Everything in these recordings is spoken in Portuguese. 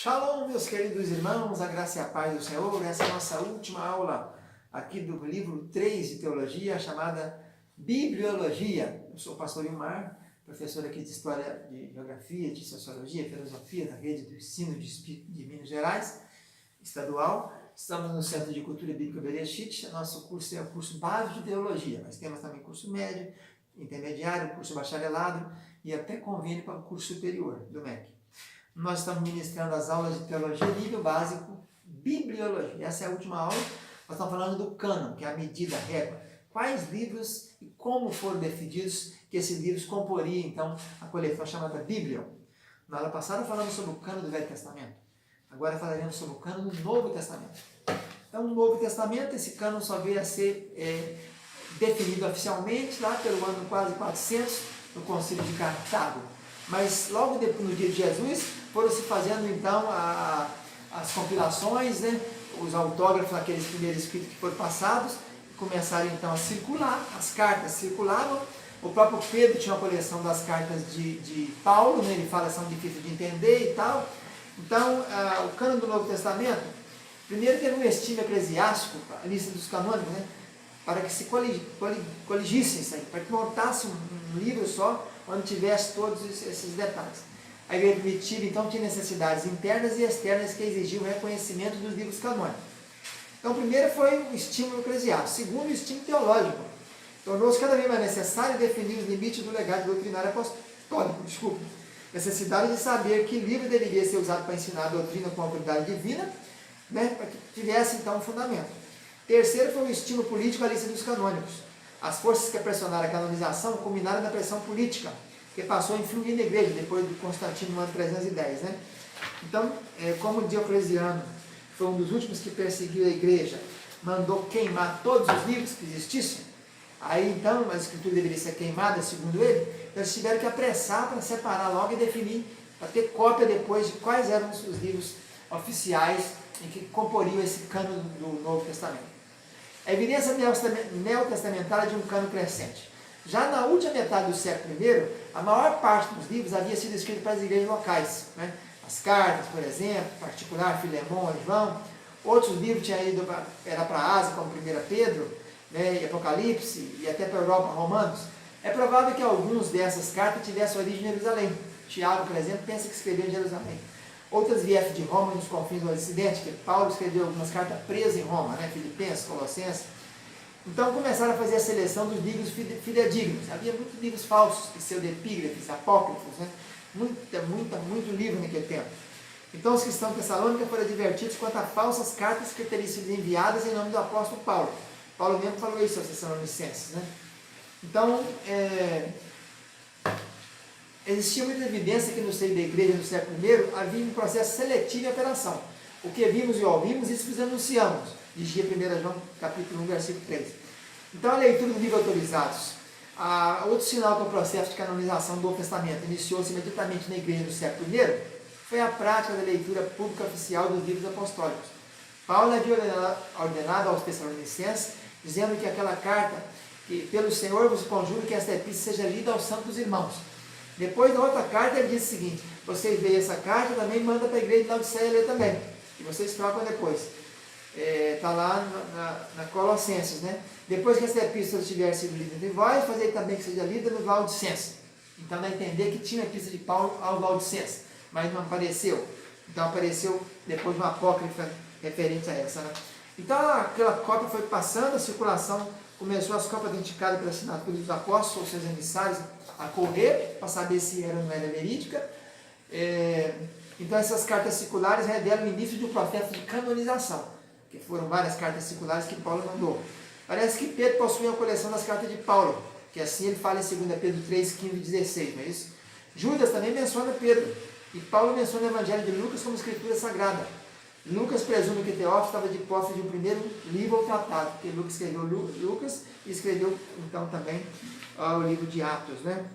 Shalom, meus queridos irmãos, a graça e a paz do Senhor. Essa é a nossa última aula aqui do livro 3 de teologia, chamada Bibliologia. Eu sou o pastor Vilmar, professor aqui de História, de Geografia, de Sociologia, Filosofia, da Rede do Ensino de Minas Gerais, estadual. Estamos no Centro de Cultura Bíblica Bereshit. Nosso curso é o curso básico de teologia, mas temos também curso médio, intermediário, curso bacharelado e até convênio para o curso superior do MEC. Nós estamos ministrando as aulas de teologia, nível básico, bibliologia. Essa é a última aula. Nós estamos falando do cânon, que é a medida, a régua. Quais livros e como foram definidos que esses livros comporiam, então, a coleção chamada Bíblia. Na aula passada falamos sobre o cânon do Velho Testamento. Agora falaremos sobre o cânon do Novo Testamento. Então, no Novo Testamento, esse cânon só veio a ser definido oficialmente lá pelo ano quase 400, no Concílio de Cartago. Mas logo depois, no dia de Jesus, foram se fazendo então as compilações, né? Os autógrafos, aqueles primeiros escritos que foram passados, começaram então a circular, as cartas circulavam. O próprio Pedro tinha uma coleção das cartas de Paulo, né? Ele fala que são difíceis de entender e tal. Então, o cânon do Novo Testamento, primeiro teve um estime eclesiástico, a lista dos canônicos, né? Para que se coligissem isso aí, para que montasse um livro só, onde tivesse todos esses detalhes. A igreja primitiva, então, tinha necessidades internas e externas que exigiam o reconhecimento dos livros canônicos. Então, primeiro foi o estímulo eclesiástico. Segundo, o estímulo teológico. Tornou-se cada vez mais necessário definir os limites do legado doutrinário apostólico. Necessidade de saber que livro deveria ser usado para ensinar a doutrina com autoridade divina, né, para que tivesse, então, um fundamento. Terceiro foi o estímulo político à lista dos canônicos. As forças que pressionaram a canonização culminaram na pressão política, que passou a influir na igreja, depois de Constantino, no ano 310. Né? Então, como Diocleciano foi um dos últimos que perseguiu a igreja, mandou queimar todos os livros que existissem, aí então a escritura deveria ser queimada, segundo ele, eles tiveram que apressar para separar logo e definir, para ter cópia depois de quais eram os livros oficiais em que comporiam esse cânon do Novo Testamento. A evidência neotestamentária de um cânon crescente. Já na última metade do século I, a maior parte dos livros havia sido escrita para as igrejas locais. Né? As cartas, por exemplo, particular, Filemão, João. Outros livros tinham ido para a Ásia, como 1 Pedro, né, e Apocalipse, e até para a Europa, Romanos. É provável que alguns dessas cartas tivessem origem em Jerusalém. Tiago, por exemplo, pensa que escreveu em Jerusalém. Outras vieram de Roma e nos confins do Ocidente, que Paulo escreveu algumas cartas presas em Roma, né? Filipenses, Colossenses. Então começaram a fazer a seleção dos livros fidedignos. Havia muitos livros falsos, pseudepígrafes, apócrifos, né? Muito livro naquele tempo. Então os cristãos de Tessalônica foram advertidos quanto a falsas cartas que teriam sido enviadas em nome do apóstolo Paulo. Paulo mesmo falou isso aos Tessalonicenses, né? Então, existia muita evidência que no seio da igreja no século I havia um processo seletivo de operação. O que vimos e ouvimos, isso nos anunciamos. Dizia 1 João capítulo 1, versículo 3. Então a leitura do livro autorizados. Outro sinal que o processo de canonização do Novo Testamento iniciou-se imediatamente na igreja no século I foi a prática da leitura pública oficial dos livros apostólicos. Paulo havia ordenado aos Tessalonicenses, dizendo que aquela carta, que pelo Senhor vos conjuro que esta epístola seja lida aos santos irmãos. Depois, na outra carta, ele diz o seguinte: vocês veem essa carta, também manda para a igreja de Laodiceia ler também. E vocês trocam depois. Está lá na Colossenses, né? Depois que essa epístola tiver sido lida entre vós, fazei também que seja lida no Laodicenses. Então, dá a entender que tinha a epístola de Paulo ao Laodicenses, mas não apareceu. Então, apareceu depois uma apócrifa referente a essa, né? Então, aquela cópia foi passando, a circulação começou, as cópias autenticadas pela assinatura dos apóstolos, ou seus emissários, a correr, para saber se era ou não era verídica. Então essas cartas circulares revelam o início de um processo de canonização, que foram várias cartas circulares que Paulo mandou. Parece que Pedro possuía uma coleção das cartas de Paulo, que assim ele fala em 2 Pedro 3, 15 e 16, não é isso? Judas também menciona Pedro, e Paulo menciona o Evangelho de Lucas como escritura sagrada. Lucas presume que Teófilo estava de posse de um primeiro livro ou tratado, porque Lucas escreveu Lucas e escreveu então também o livro de Atos, né?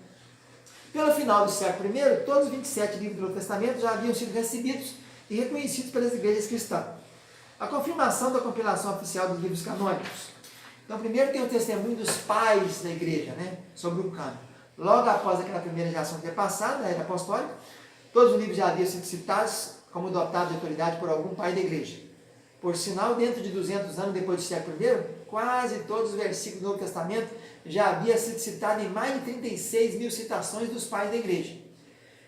Pelo final do século I, todos os 27 livros do Novo Testamento já haviam sido recebidos e reconhecidos pelas igrejas cristãs. A confirmação da compilação oficial dos livros canônicos. Então, primeiro tem o testemunho dos pais da igreja, né, sobre o cânon. Logo após aquela primeira geração ter passado, a era apostólica, todos os livros já haviam sido citados como dotado de autoridade por algum pai da igreja. Por sinal, dentro de 200 anos depois do século I, quase todos os versículos do Novo Testamento já havia sido citado em mais de 36 mil citações dos pais da igreja.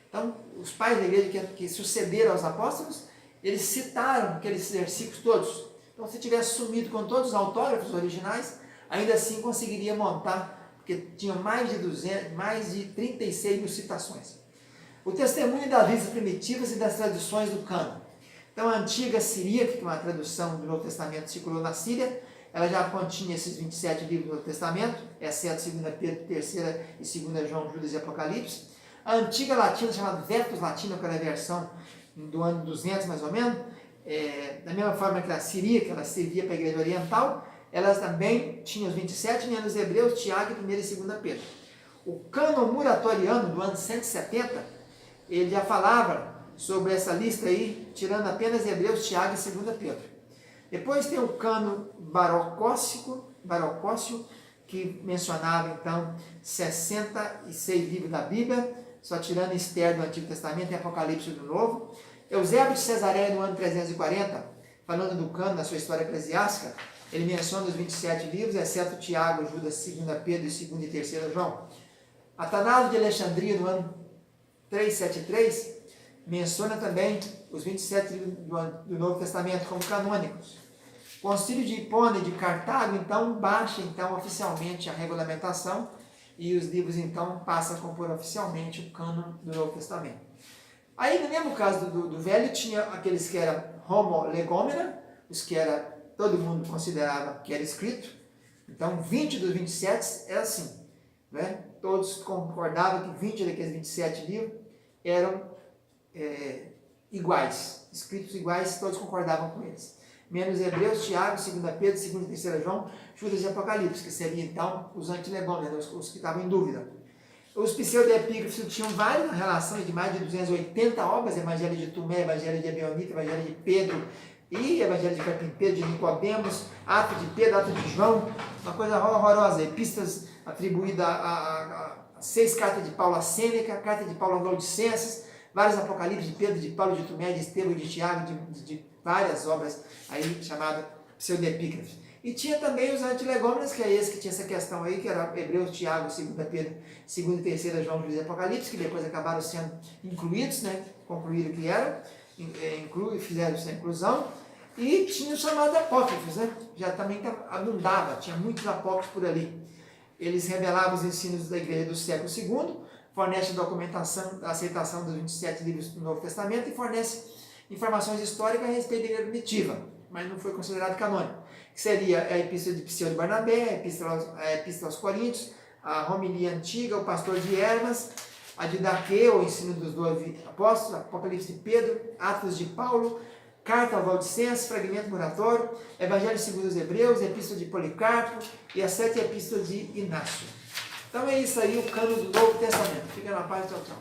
Então, os pais da igreja que sucederam aos apóstolos, eles citaram aqueles versículos todos. Então, se tivesse sumido com todos os autógrafos originais, ainda assim conseguiria montar, porque tinham mais de 36 mil citações. O testemunho das listas primitivas e das traduções do cânon. Então, a antiga siríaca, que é uma tradução do Novo Testamento, circulou na Síria, ela já continha esses 27 livros do Novo Testamento, exceto 2 Pedro, 3 e 2 João, Judas e Apocalipse. A antiga latina, chamada Vertus Latina, que era a versão do ano 200 mais ou menos, da mesma forma que a siríaca, ela servia para a igreja oriental, elas também tinham os 27, nem nos Hebreus, Tiago e 1 e 2 Pedro. O cânon muratoriano do ano 170, ele já falava sobre essa lista aí, tirando apenas Hebreus, Tiago e 2 Pedro. Depois tem o cânon barocócio, que mencionava então 66 livros da Bíblia, só tirando Esther do Antigo Testamento e Apocalipse do Novo. Eusébio de Cesareia, no ano 340, falando do cânon, na sua história eclesiástica, ele menciona os 27 livros, exceto Tiago, Judas, 2 Pedro e 2 e 3 João. Atanásio de Alexandria, no ano 373, menciona também os 27 livros do Novo Testamento como canônicos. O Concílio de Hipona de Cartago, então, baixa oficialmente a regulamentação e os livros, então, passam a compor oficialmente o cânon do Novo Testamento. Aí, no mesmo caso do Velho, tinha aqueles que eram homo legomena, os que todo mundo considerava que era escrito. Então, 20 dos 27 era assim, né? Todos concordavam que 20 daqueles 27 livros eram iguais, escritos iguais, todos concordavam com eles. Menos Hebreus, Tiago, 2 Pedro, 2 e 3 João, Judas e Apocalipse, que seriam então os antilegômenos, os que estavam em dúvida. Os pseudoepígrafos tinham várias relações de mais de 280 obras, Evangelho de Tomé, Evangelho de Ebeonita, Evangelho de Pedro e Evangelho de Carpinteiro, de Nicodemos, Ato de Pedro, Ato de João, uma coisa horrorosa, epístolas atribuídas a 6 cartas de Paulo a Sêneca, carta de Paulo a Laodicenses, vários Apocalipse de Pedro, de Paulo, de Tomé, de Estevão, de Tiago, de várias obras aí chamadas pseudoepígrafos. E tinha também os antilegômenos, que é esse que tinha essa questão aí, que era Hebreus, Tiago, 2 Pedro, 2 e 3 João, Judas e Apocalipse, que depois acabaram sendo incluídos, né? Concluíram que eram, fizeram essa inclusão. E tinha os chamados apócrifos, né? Já também abundava, tinha muitos apócrifos por ali. Eles revelavam os ensinos da igreja do século II, fornece documentação da aceitação dos 27 livros do Novo Testamento e fornece informações históricas a respeito da igreja primitiva, mas não foi considerado canônico. Que seria a Epístola de Pseu de Barnabé, a Epístola aos Coríntios, a Homilia Antiga, o Pastor de Hermas, a Didaquê, o Ensino dos 12 Apóstolos, Apocalipse de Pedro, Atos de Paulo, Carta ao Valdicenses, Fragmento Moratório, Evangelho segundo os Hebreus, Epístola de Policarpo e as 7 Epístolas de Inácio. Então é isso aí, o cânon do Novo Testamento. Fica na paz, tchau, tchau.